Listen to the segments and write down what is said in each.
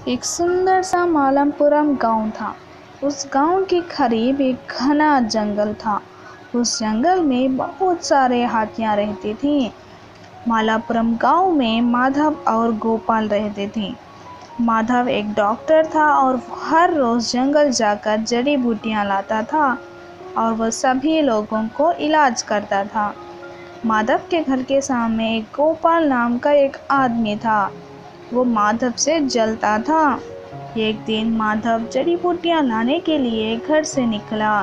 एक सुंदर सा मालमपुरम गांव था। उस गांव के करीब एक घना जंगल था। उस जंगल में बहुत सारे हाथियां रहती थीं। मालापुरम गांव में माधव और गोपाल रहते थे। माधव एक डॉक्टर था और हर रोज जंगल जाकर जड़ी बूटियां लाता था और वह सभी लोगों को इलाज करता था। माधव के घर के सामने एक गोपाल नाम का एक आदमी था। वो माधव से जलता था। एक दिन माधव जड़ी बूटियां लाने के लिए घर से निकला।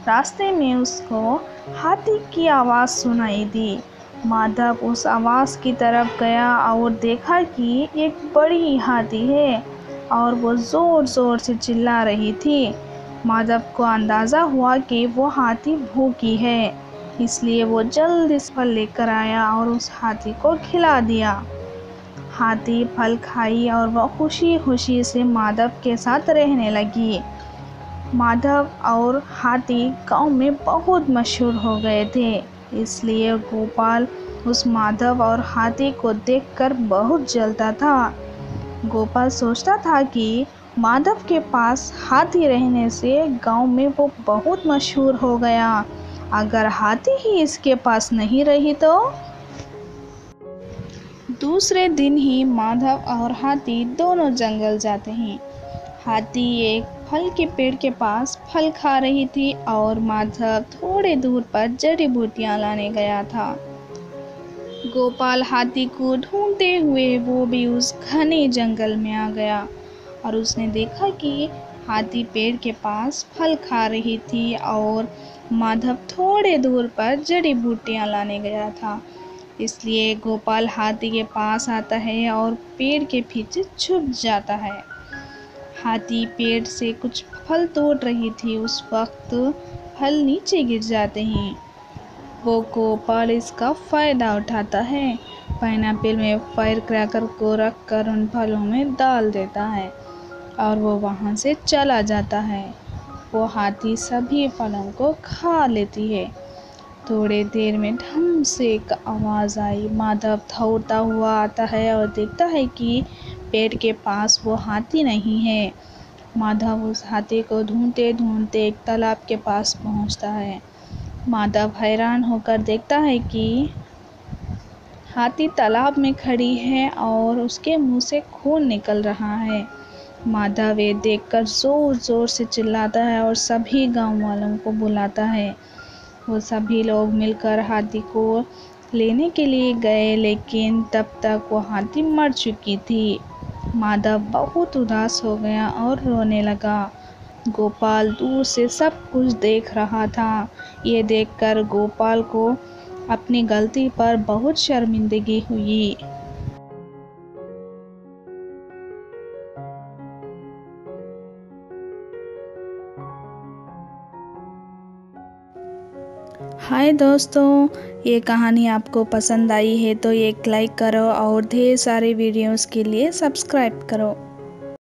रास्ते में उसको हाथी की आवाज़ सुनाई दी। माधव उस आवाज़ की तरफ गया और देखा कि एक बड़ी हाथी है और वो ज़ोर ज़ोर से चिल्ला रही थी। माधव को अंदाज़ा हुआ कि वो हाथी भूखी है, इसलिए वो जल्दी से फल लेकर आया और उस हाथी को खिला दिया। हाथी फल खाई और वह खुशी खुशी से माधव के साथ रहने लगी। माधव और हाथी गांव में बहुत मशहूर हो गए थे, इसलिए गोपाल उस माधव और हाथी को देखकर बहुत जलता था। गोपाल सोचता था कि माधव के पास हाथी रहने से गांव में वो बहुत मशहूर हो गया। अगर हाथी ही इसके पास नहीं रही तो। दूसरे दिन ही माधव और हाथी दोनों जंगल जाते हैं। हाथी एक फल के पेड़ के पास फल खा रही थी और माधव थोड़े दूर पर जड़ी बूटियां लाने गया था। गोपाल हाथी को ढूंढते हुए वो भी उस घने जंगल में आ गया और उसने देखा कि हाथी पेड़ के पास फल खा रही थी और माधव थोड़े दूर पर जड़ी बूटियां लाने गया था। इसलिए गोपाल हाथी के पास आता है और पेड़ के पीछे छुप जाता है। हाथी पेड़ से कुछ फल तोड़ रही थी। उस वक्त फल नीचे गिर जाते हैं। वो गोपाल इसका फ़ायदा उठाता है। पाइनएप्पल में फायर क्रैकर को रख कर उन फलों में डाल देता है और वो वहाँ से चला जाता है। वो हाथी सभी फलों को खा लेती है। थोड़ी देर में ढम से एक आवाज़ आई। माधव दौड़ता हुआ आता है और देखता है कि पेड़ के पास वो हाथी नहीं है। माधव उस हाथी को ढूंढते ढूंढते एक तालाब के पास पहुंचता है। माधव हैरान होकर देखता है कि हाथी तालाब में खड़ी है और उसके मुंह से खून निकल रहा है। माधव ये देखकर जोर जोर से चिल्लाता है और सभी गांव वालों को बुलाता है। वो सभी लोग मिलकर हाथी को लेने के लिए गए, लेकिन तब तक वो हाथी मर चुकी थी। माधव बहुत उदास हो गया और रोने लगा। गोपाल दूर से सब कुछ देख रहा था। ये देखकर गोपाल को अपनी गलती पर बहुत शर्मिंदगी हुई। हाय दोस्तों, ये कहानी आपको पसंद आई है तो एक लाइक करो और ढेर सारे वीडियोस के लिए सब्सक्राइब करो।